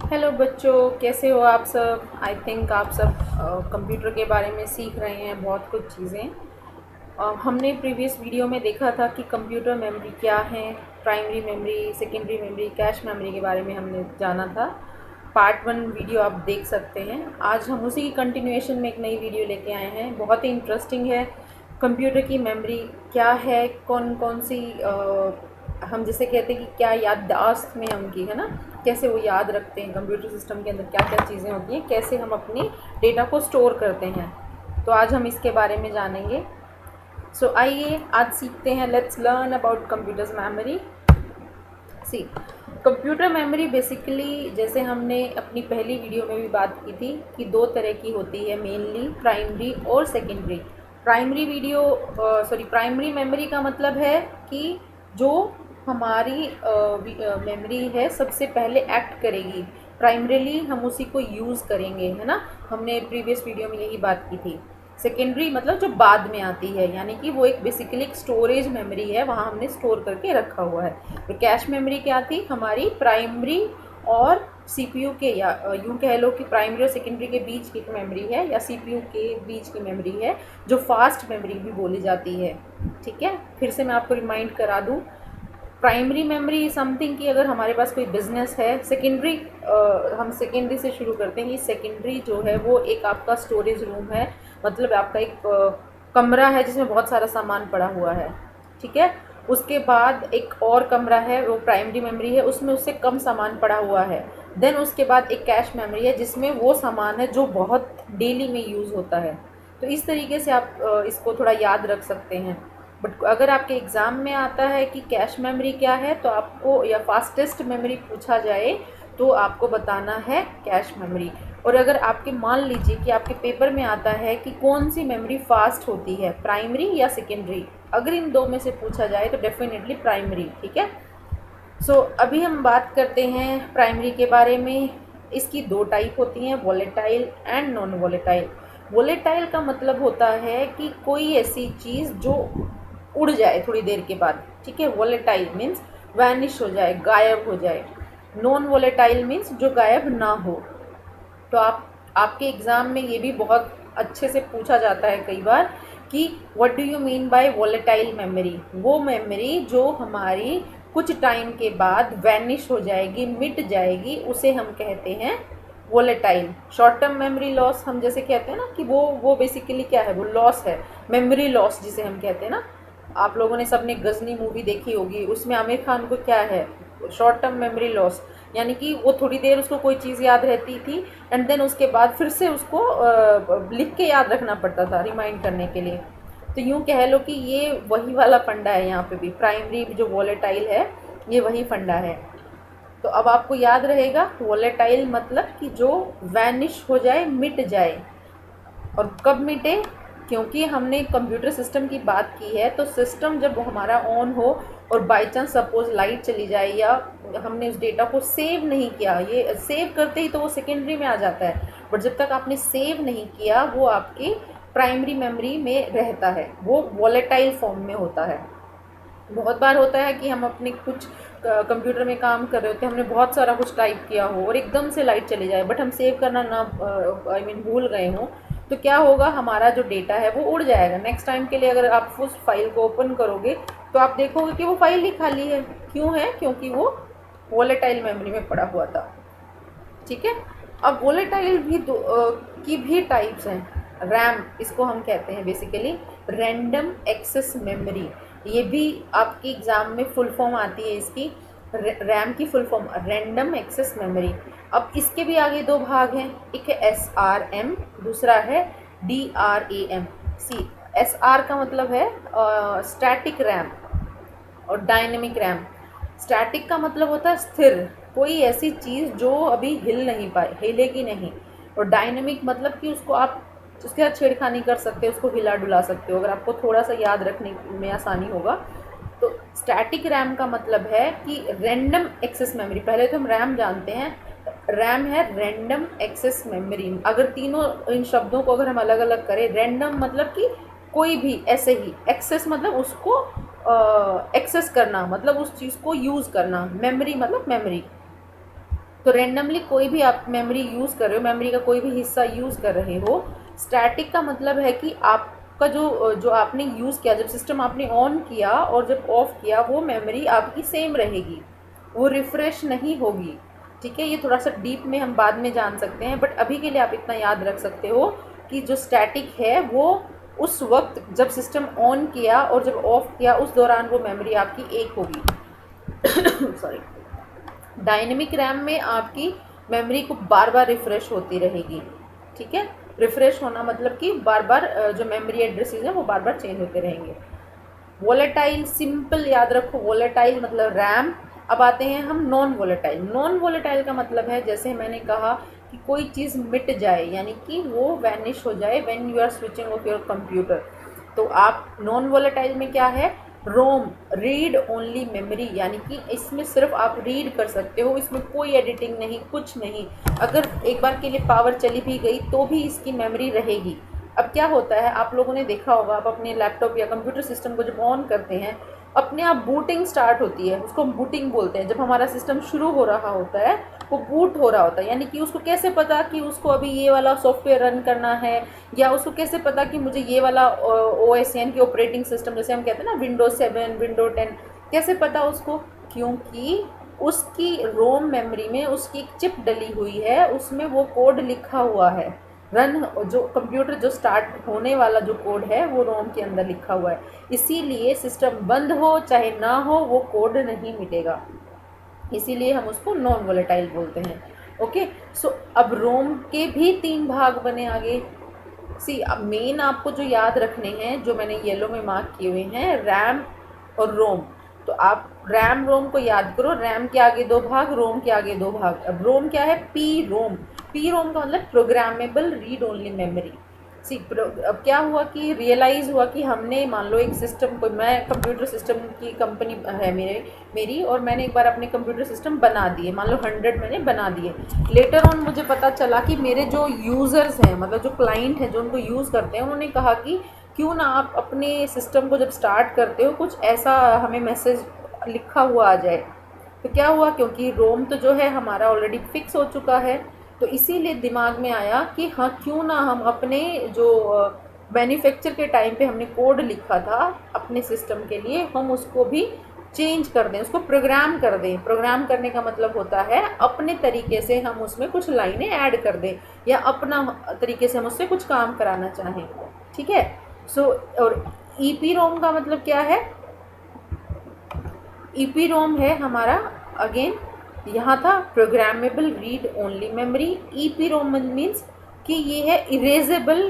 Hello बच्चों, कैसे हो आप सब। आई थिंक आप सब कंप्यूटर के बारे में सीख रहे हैं बहुत कुछ चीज़ें। हमने प्रीवियस वीडियो में देखा था कि कंप्यूटर मेमोरी क्या है, primary memory, secondary memory, cache memory के बारे में हमने जाना था। पार्ट 1 वीडियो आप देख सकते हैं। आज हम उसी की कंटिन्यूएशन में एक नई वीडियो लेके आए हैं, बहुत ही इंटरेस्टिंग है। कंप्यूटर की मेमोरी क्या है, कौन कौन सी हम जिसे कहते हैं कि क्या याददाश्त में हम की है ना, कैसे वो याद रखते हैं, कंप्यूटर सिस्टम के अंदर क्या क्या चीज़ें होती हैं, कैसे हम अपने डेटा को स्टोर करते हैं। तो आज हम इसके बारे में जानेंगे। सो आइए आज सीखते हैं। Let's learn about computers memory. See computer memory basically, जैसे हमने अपनी पहली वीडियो में भी बात की थी कि दो तरह की होती है, मेनली प्राइमरी और सेकेंडरी। प्राइमरी मेमोरी का मतलब है कि जो हमारी मेमोरी है सबसे पहले एक्ट करेगी, प्राइमरीली हम उसी को यूज़ करेंगे, है ना। हमने प्रीवियस वीडियो में यही बात की थी। सेकेंडरी मतलब जो बाद में आती है, यानी कि वो एक बेसिकली एक स्टोरेज मेमोरी है, वहाँ हमने स्टोर करके रखा हुआ है। तो कैश मेमोरी क्या थी, हमारी प्राइमरी और सीपीयू के, या यूँ कह लो कि प्राइमरी और सेकेंडरी के बीच की मेमोरी है, या सीपीयू के बीच की मेमोरी है, जो फास्ट मेमोरी भी बोली जाती है। ठीक है, फिर से मैं आपको रिमाइंड करा दूँ। प्राइमरी मेमोरी समथिंग कि अगर हमारे पास कोई बिजनेस है। सेकेंडरी, हम सेकेंडरी से शुरू करते हैं कि सेकेंडरी जो है वो एक आपका स्टोरेज रूम है, मतलब आपका एक कमरा है जिसमें बहुत सारा सामान पड़ा हुआ है। ठीक है, उसके बाद एक और कमरा है, वो प्राइमरी मेमोरी है, उसमें उससे कम सामान पड़ा हुआ है। देन उसके बाद एक कैश मेमोरी है जिसमें वो सामान है जो बहुत डेली में यूज़ होता है। तो इस तरीके से आप इसको थोड़ा याद रख सकते हैं। बट अगर आपके एग्ज़ाम में आता है कि कैश मेमोरी क्या है, तो आपको, या फास्टेस्ट मेमोरी पूछा जाए, तो आपको बताना है कैश मेमोरी। और अगर आपके, मान लीजिए कि आपके पेपर में आता है कि कौन सी मेमोरी फास्ट होती है, प्राइमरी या सेकेंडरी, अगर इन दो में से पूछा जाए तो डेफिनेटली प्राइमरी। ठीक है। सो अभी हम बात करते हैं प्राइमरी के बारे में। इसकी दो टाइप होती हैं, volatile and non volatile. Volatile का मतलब होता है कि कोई ऐसी चीज़ जो उड़ जाए थोड़ी देर के बाद। ठीक है, वॉलेटाइल मीन्स वैनिश हो जाए, गायब हो जाए। नॉन वॉलेटाइल मीन्स जो गायब ना हो। तो आपके एग्ज़ाम में ये भी बहुत अच्छे से पूछा जाता है कई बार कि what do you mean by volatile memory. वो मेमोरी जो हमारी कुछ टाइम के बाद वैनिश हो जाएगी, मिट जाएगी, उसे हम कहते हैं volatile. Short term memory loss हम जैसे कहते हैं ना कि वो बेसिकली क्या है, वो लॉस है, मेमोरी लॉस जिसे हम कहते हैं ना। आप लोगों ने सबने गजनी मूवी देखी होगी, उसमें आमिर खान को क्या है, शॉर्ट टर्म मेमोरी लॉस, यानी कि वो थोड़ी देर उसको कोई चीज़ याद रहती थी एंड देन उसके बाद फिर से उसको लिख के याद रखना पड़ता था रिमाइंड करने के लिए। तो यूँ कह लो कि ये वही वाला फंडा है, यहाँ पे भी प्राइमरी जो वॉलेटाइल है ये वही फंडा है। तो अब आपको याद रहेगा, वॉलेटाइल मतलब कि जो वैनिश हो जाए, मिट जाए। और कब मिटे, क्योंकि हमने कंप्यूटर सिस्टम की बात की है, तो सिस्टम जब हमारा ऑन हो और बाई चांस सपोज लाइट चली जाए, या हमने उस डेटा को सेव नहीं किया, ये सेव करते ही तो वो सेकेंडरी में आ जाता है, बट जब तक आपने सेव नहीं किया वो आपकी प्राइमरी मेमोरी में रहता है, वो वॉलेटाइल फॉर्म में होता है। बहुत बार होता है कि हम अपने कुछ कंप्यूटर में काम कर रहे होते हैं, हमने बहुत सारा कुछ टाइप किया हो और एकदम से लाइट चली जाए, बट हम सेव करना ना, आई मीन भूल गए हों, तो क्या होगा, हमारा जो डेटा है वो उड़ जाएगा। नेक्स्ट टाइम के लिए अगर आप उस फाइल को ओपन करोगे तो आप देखोगे कि वो फाइल ही खाली है। क्यों है, क्योंकि वो वॉलेटाइल मेमोरी में पड़ा हुआ था। ठीक है। अब वोलेटाइल भी की भी टाइप्स हैं। रैम इसको हम कहते हैं बेसिकली, रैंडम एक्सेस मेमोरी। ये भी आपकी एग्ज़ाम में फुल फॉर्म आती है इसकी। रैम की full form random access memory. अब इसके भी आगे दो भाग हैं, एक है SRM, दूसरा है DRAM। सी SR का मतलब है स्टैटिक रैम, और डायनेमिक रैम। स्टैटिक का मतलब होता है स्थिर, कोई ऐसी चीज़ जो अभी हिल नहीं पाए, हिलेगी नहीं। और डायनेमिक मतलब कि उसको आप उसके साथ छेड़खानी कर सकते हो, उसको हिला डुला सकते हो, अगर आपको थोड़ा सा याद रखने में आसानी होगा। तो स्टैटिक रैम का मतलब है कि रैंडम एक्सेस मेमोरी। पहले तो हम रैम जानते हैं, रैम है रैंडम एक्सेस मेमोरी। अगर तीनों इन शब्दों को अगर हम अलग अलग करें, रैंडम मतलब कि कोई भी ऐसे ही, एक्सेस मतलब उसको एक्सेस करना, मतलब उस चीज़ को यूज़ करना, मेमोरी मतलब मेमोरी। तो रेंडमली कोई भी आप मेमोरी यूज़ कर रहे हो, मेमोरी का कोई भी हिस्सा यूज़ कर रहे हो। स्टैटिक का मतलब है कि आपका जो जो आपने यूज़ किया, जब सिस्टम आपने ऑन किया और जब ऑफ किया, वो मेमोरी आपकी सेम रहेगी, वो रिफ़्रेश नहीं होगी। ठीक है, ये थोड़ा सा डीप में हम बाद में जान सकते हैं, बट अभी के लिए आप इतना याद रख सकते हो कि जो स्टैटिक है वो उस वक्त जब सिस्टम ऑन किया और जब ऑफ किया उस दौरान वो मेमोरी आपकी एक होगी। सॉरी। डायनेमिक रैम में आपकी मेमोरी को बार बार रिफ़्रेश होती रहेगी। ठीक है, रिफ़्रेश होना मतलब कि बार बार जो मेमोरी एड्रेसेस हैं वो बार बार चेंज होते रहेंगे। वोलेटाइल, सिंपल याद रखो, वोलेटाइल मतलब रैम। अब आते हैं हम नॉन वोलेटाइल। नॉन वोलेटाइल का मतलब है, जैसे मैंने कहा कि कोई चीज़ मिट जाए, यानी कि वो वैनिश हो जाए when you are switching off your computer. तो आप नॉन वोलेटाइल में क्या है, रोम, रीड ओनली मेमोरी, यानी कि इसमें सिर्फ आप रीड कर सकते हो, इसमें कोई एडिटिंग नहीं, कुछ नहीं। अगर एक बार के लिए पावर चली भी गई तो भी इसकी मेमोरी रहेगी। अब क्या होता है, आप लोगों ने देखा होगा, आप अपने लैपटॉप या कंप्यूटर सिस्टम को जब ऑन करते हैं, अपने आप बूटिंग स्टार्ट होती है, उसको हम बूटिंग बोलते हैं। जब हमारा सिस्टम शुरू हो रहा होता है, वो बूट हो रहा होता है, यानी कि उसको कैसे पता कि उसको अभी ये वाला सॉफ्टवेयर रन करना है, या उसको कैसे पता कि मुझे ये वाला OS यानी कि ऑपरेटिंग सिस्टम, जैसे हम कहते हैं ना विंडोज 7, विंडो 10, कैसे पता उसको? क्योंकि उसकी रोम मेमोरी में उसकी एक चिप डली हुई है, उसमें वो कोड लिखा हुआ है। रन जो कंप्यूटर जो स्टार्ट होने वाला जो कोड है वो रोम के अंदर लिखा हुआ है, इसीलिए सिस्टम बंद हो चाहे ना हो वो कोड नहीं मिटेगा, इसीलिए हम उसको नॉन वोलेटाइल बोलते हैं। ओके, सो अब रोम के भी 3 भाग बने आगे। सी, अब मेन आपको जो याद रखने हैं, जो मैंने येलो में मार्क किए हुए हैं, रैम और रोम। तो आप रैम रोम को याद करो, रैम के आगे 2 भाग, रोम के आगे 2 भाग। अब रोम क्या है, पी रोम। पी रोम का मतलब प्रोग्रामेबल रीड ओनली मेमोरी। सी, अब क्या हुआ कि रियलाइज़ हुआ कि हमने, मान लो एक सिस्टम को, मैं कंप्यूटर सिस्टम की कंपनी है मेरी, और मैंने एक बार अपने कंप्यूटर सिस्टम बना दिए, मान लो 100 मैंने बना दिए। लेटर ऑन मुझे पता चला कि मेरे जो यूज़र्स हैं, मतलब जो क्लाइंट हैं जो उनको यूज़ करते हैं, उन्होंने कहा कि क्यों ना आप अपने सिस्टम को जब स्टार्ट करते हो कुछ ऐसा हमें मैसेज लिखा हुआ आ जाए। तो क्या हुआ, क्योंकि रोम तो जो है हमारा ऑलरेडी फिक्स हो चुका है, तो इसीलिए दिमाग में आया कि हाँ, क्यों ना हम अपने जो मैन्युफैक्चर के टाइम पे हमने कोड लिखा था अपने सिस्टम के लिए, हम उसको भी चेंज कर दें, उसको प्रोग्राम कर दें। प्रोग्राम करने का मतलब होता है अपने तरीके से हम उसमें कुछ लाइनें ऐड कर दें, या अपना तरीके से हम उससे कुछ काम कराना चाहें। ठीक है, सो और ईपी रोम का मतलब क्या है, ईपी रोम है हमारा, अगेन यहाँ था programmable read only memory. EPROM means कि ये है erasable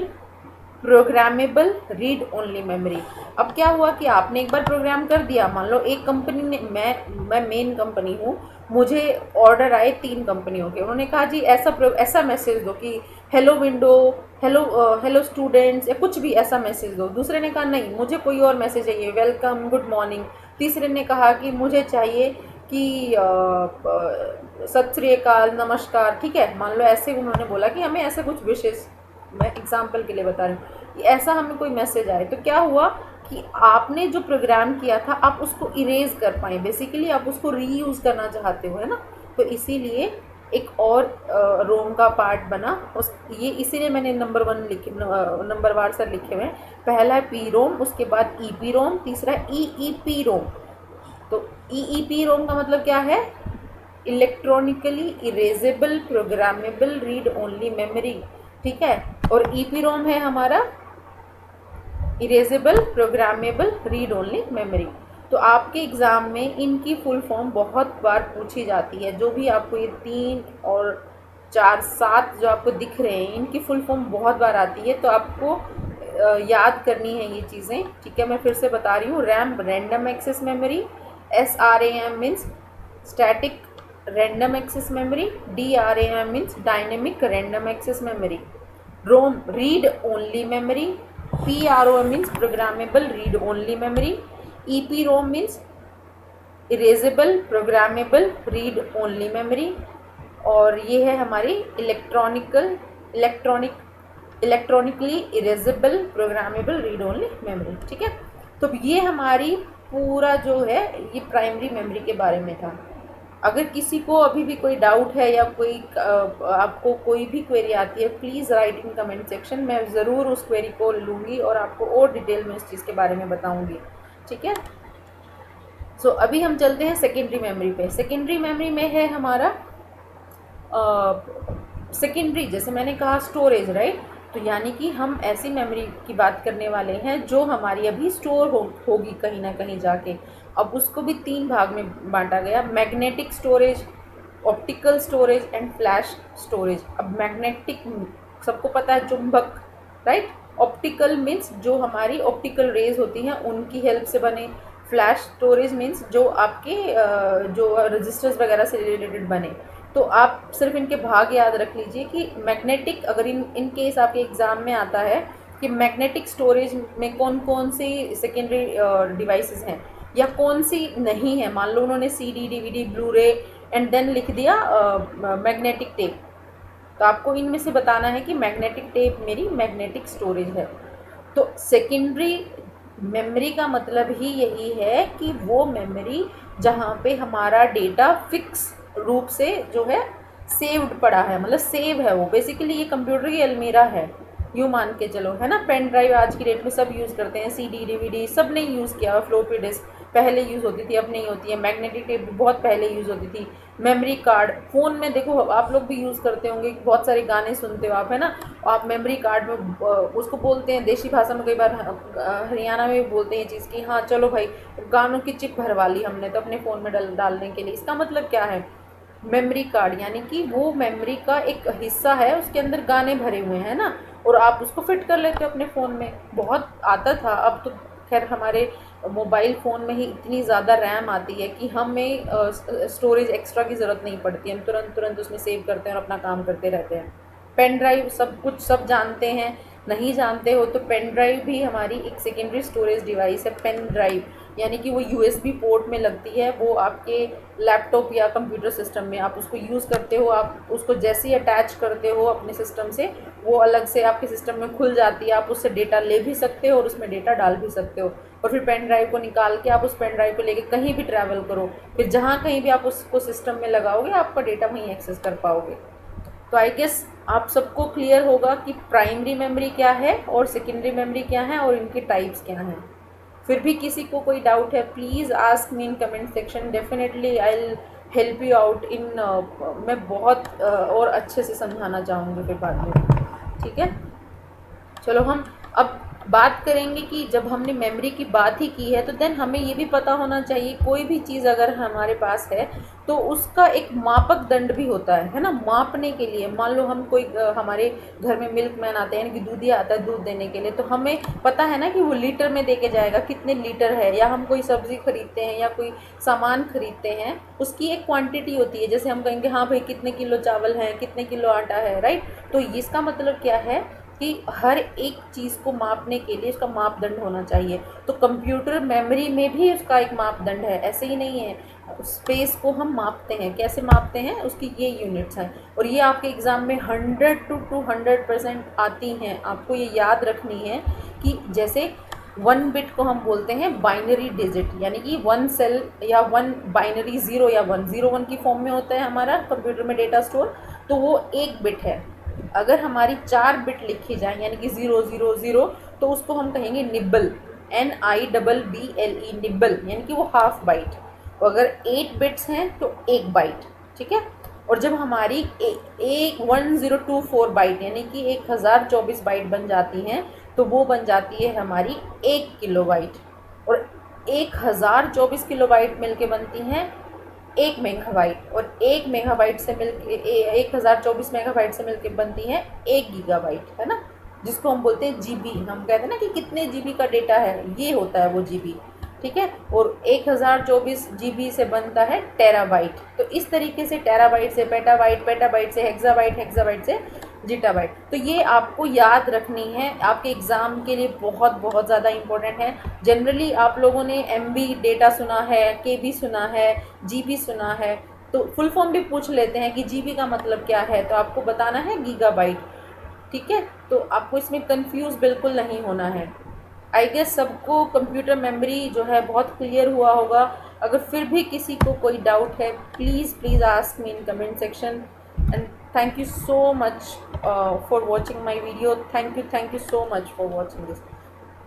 programmable read only memory. अब क्या हुआ कि आपने एक बार प्रोग्राम कर दिया, मान लो एक कंपनी ने, मैं मेन कंपनी हूँ, मुझे ऑर्डर आए 3 कंपनियों के, उन्होंने कहा जी ऐसा मैसेज दो कि हेलो विंडो, हेलो स्टूडेंट्स, या कुछ भी ऐसा मैसेज दो। दूसरे ने कहा नहीं, मुझे कोई और मैसेज चाहिए, वेलकम, गुड मॉर्निंग। तीसरे ने कहा कि मुझे चाहिए कि सत श्री अकाल, नमस्कार। ठीक है, मान लो ऐसे उन्होंने बोला कि हमें ऐसे कुछ विशेष, मैं एग्जाम्पल के लिए बता रही हूँ कि ऐसा हमें कोई मैसेज आए, तो क्या हुआ कि आपने जो प्रोग्राम किया था आप उसको इरेज कर पाए, बेसिकली आप उसको रीयूज़ करना चाहते हो, है ना। तो इसीलिए एक और रोम का पार्ट बना उस, ये इसीलिए मैंने नंबर 1 लिखे, नंबर वार सर लिखे हुए हैं। पहला है पी रोम, उसके बाद ई पी रोम, तीसरा है ई पी रोम। तो ई पी रोम का मतलब क्या है, electronically erasable programmable read only memory. ठीक है, और ई पी रोम है हमारा erasable programmable read only memory. तो आपके एग्ज़ाम में इनकी फुल फॉर्म बहुत बार पूछी जाती है, जो भी आपको ये 3 और 4, 7 जो आपको दिख रहे हैं, इनकी फुल फॉर्म बहुत बार आती है, तो आपको याद करनी है ये चीज़ें। ठीक है, मैं फिर से बता रही हूँ, RAM random access memory, SRAM means static random access memory, DRAM means dynamic random access memory, ROM read only memory, PROM means programmable read only memory, EPROM means erasable programmable read only memory, और ये है हमारी electronically erasable programmable read only memory. ठीक है, तो ये हमारी पूरा जो है ये प्राइमरी मेमोरी के बारे में था। अगर किसी को अभी भी कोई डाउट है या कोई आपको कोई भी क्वेरी आती है, please write in comment section, मैं ज़रूर उस क्वेरी को लूँगी और आपको और डिटेल में उस चीज़ के बारे में बताऊँगी। ठीक है। सो अभी हम चलते हैं सेकेंडरी मेमोरी पे। सेकेंडरी मेमोरी में है हमारा सेकेंडरी, जैसे मैंने कहा स्टोरेज, राइट। तो यानी कि हम ऐसी मेमोरी की बात करने वाले हैं जो हमारी अभी स्टोर होगी कहीं ना कहीं जाके। अब उसको भी 3 भाग में बांटा गया, magnetic storage, optical storage and flash storage. अब मैग्नेटिक सबको पता है, चुंबक, राइट। ऑप्टिकल मीन्स जो हमारी ऑप्टिकल रेज होती हैं उनकी हेल्प से बने। फ्लैश स्टोरेज मीन्स जो आपके जो रजिस्टर्स वगैरह से रिलेटेड बने। तो आप सिर्फ इनके भाग याद रख लीजिए कि मैग्नेटिक, अगर इन केस आपके एग्ज़ाम में आता है कि मैग्नेटिक स्टोरेज में कौन कौन सी सेकेंडरी डिवाइसेस हैं या कौन सी नहीं है। मान लो उन्होंने CD, DVD, ब्लू रे एंड देन लिख दिया मैग्नेटिक टेप, तो आपको इनमें से बताना है कि मैग्नेटिक टेप मेरी मैग्नेटिक स्टोरेज है। तो सेकेंडरी मेमोरी का मतलब ही यही है कि वो मेमोरी जहाँ पे हमारा डेटा फिक्स रूप से जो है सेव्ड पड़ा है, मतलब सेव है वो। बेसिकली ये कंप्यूटर की अलमीरा है, यूँ मान के चलो, है ना। पेन ड्राइव आज की डेट में सब यूज़ करते हैं, CD, DVD सब ने यूज़ किया हुआ। फ्लोपी डिस्क पहले यूज़ होती थी, अब नहीं होती है। मैग्नेटिक टेप भी बहुत पहले यूज़ होती थी। मेमोरी कार्ड, फ़ोन में देखो आप लोग भी यूज़ करते होंगे, बहुत सारे गाने सुनते हो आप, है ना। आप मेमोरी कार्ड में उसको बोलते हैं देसी भाषा में, कई बार हरियाणा में भी बोलते हैं ये चीज़ कि हाँ चलो भाई गानों की चिप भरवा ली हमने तो अपने फ़ोन में डालने के लिए। इसका मतलब क्या है, मेमोरी कार्ड यानी कि वो मेमोरी का एक हिस्सा है, उसके अंदर गाने भरे हुए हैं ना, और आप उसको फिट कर लेते हो अपने फ़ोन में। बहुत आता था, अब तो खैर हमारे मोबाइल फ़ोन में ही इतनी ज़्यादा रैम आती है कि हमें स्टोरेज एक्स्ट्रा की ज़रूरत नहीं पड़ती, हम तुरंत तुरंत उसमें सेव करते हैं और अपना काम करते रहते हैं। पेन ड्राइव सब कुछ सब जानते हैं, नहीं जानते हो तो पेन ड्राइव भी हमारी एक सेकेंडरी स्टोरेज डिवाइस है। पेन ड्राइव यानी कि वो USB पोर्ट में लगती है, वो आपके लैपटॉप या कंप्यूटर सिस्टम में आप उसको यूज़ करते हो। आप उसको जैसे ही अटैच करते हो अपने सिस्टम से, वो अलग से आपके सिस्टम में खुल जाती है। आप उससे डेटा ले भी सकते हो और उसमें डेटा डाल भी सकते हो, और फिर पेन ड्राइव को निकाल के आप उस पेन ड्राइव को लेके कहीं भी ट्रैवल करो, फिर जहाँ कहीं भी आप उसको सिस्टम में लगाओगे आपका डेटा वहीं एक्सेस कर पाओगे। तो आई गेस आप सबको क्लियर होगा कि प्राइमरी मेमोरी क्या है और सेकेंडरी मेमोरी क्या है और इनके टाइप्स क्या हैं। फिर भी किसी को कोई डाउट है, please ask me in comment section, definitely I will help you out in. मैं बहुत और अच्छे से समझाना चाहूँगी फिर बाद में। ठीक है, चलो हम अब बात करेंगे कि जब हमने मेमोरी की बात ही की है तो देन हमें ये भी पता होना चाहिए, कोई भी चीज़ अगर हमारे पास है तो उसका एक मापक दंड भी होता है ना, मापने के लिए। मान लो हम कोई हमारे घर में मिल्कमैन आते हैं, यानी कि दूधिया आता है दूध देने के लिए, तो हमें पता है ना कि वो लीटर में दे के जाएगा, कितने लीटर है। या हम कोई सब्ज़ी खरीदते हैं या कोई सामान खरीदते हैं, उसकी एक क्वांटिटी होती है। जैसे हम कहेंगे हाँ भाई कितने किलो चावल है, कितने किलो आटा है, राइट। तो इसका मतलब क्या है कि हर एक चीज़ को मापने के लिए उसका मापदंड होना चाहिए। तो कंप्यूटर मेमोरी में भी उसका एक मापदंड है, ऐसे ही नहीं है। स्पेस को हम मापते हैं, कैसे मापते हैं, उसकी ये यूनिट्स हैं, और ये आपके एग्ज़ाम में 100 to 200% आती हैं। आपको ये याद रखनी है कि जैसे 1 बिट को हम बोलते हैं बाइनरी डिजिट, यानी कि 1 सेल या 1 बाइनरी 0 या 1, 0 1 की फॉर्म में होता है हमारा कंप्यूटर में डेटा स्टोर, तो वो 1 बिट है। अगर हमारी 4 बिट लिखी जाए यानी कि 000, तो उसको हम कहेंगे निब्बल, NIBBLE, निब्बल, यानी कि वो हाफ बाइट। और अगर 8 बिट्स हैं तो 1 बाइट, ठीक है। और जब हमारी 1024 बाइट यानी कि 1024 बाइट बन जाती हैं तो वो बन जाती है हमारी 1 किलोबाइट, और 1024 किलोबाइट मिलके बनती हैं 1 मेगाबाइट, और 1 मेगाबाइट से मिलके 1024 मेगाबाइट से मिलके बनती है 1 गीगाबाइट, है ना, जिसको हम बोलते हैं GB। हम कहते हैं ना कि कितने GB का डेटा है, ये होता है वो GB, ठीक है। और 1024 GB से बनता है टेराबाइट। तो इस तरीके से टेराबाइट से पेटाबाइट, पेटाबाइट से हेक्साबाइट, हेक्साबाइट से जीटाबाइट। तो ये आपको याद रखनी है, आपके एग्ज़ाम के लिए बहुत बहुत ज़्यादा इम्पोर्टेंट है। जनरली आप लोगों ने MB डेटा सुना है, KB सुना है, GB सुना है, तो फुल फॉर्म भी पूछ लेते हैं कि GB का मतलब क्या है, तो आपको बताना है गीगाबाइट, ठीक है। तो आपको इसमें कंफ्यूज बिल्कुल नहीं होना है। आई गेस सबको कंप्यूटर मेमोरी जो है बहुत क्लियर हुआ होगा। अगर फिर भी किसी को कोई डाउट है, please please ask me in comment section. And thank you so much for watching my video. Thank you so much for watching this.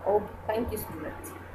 Oh, thank you so much.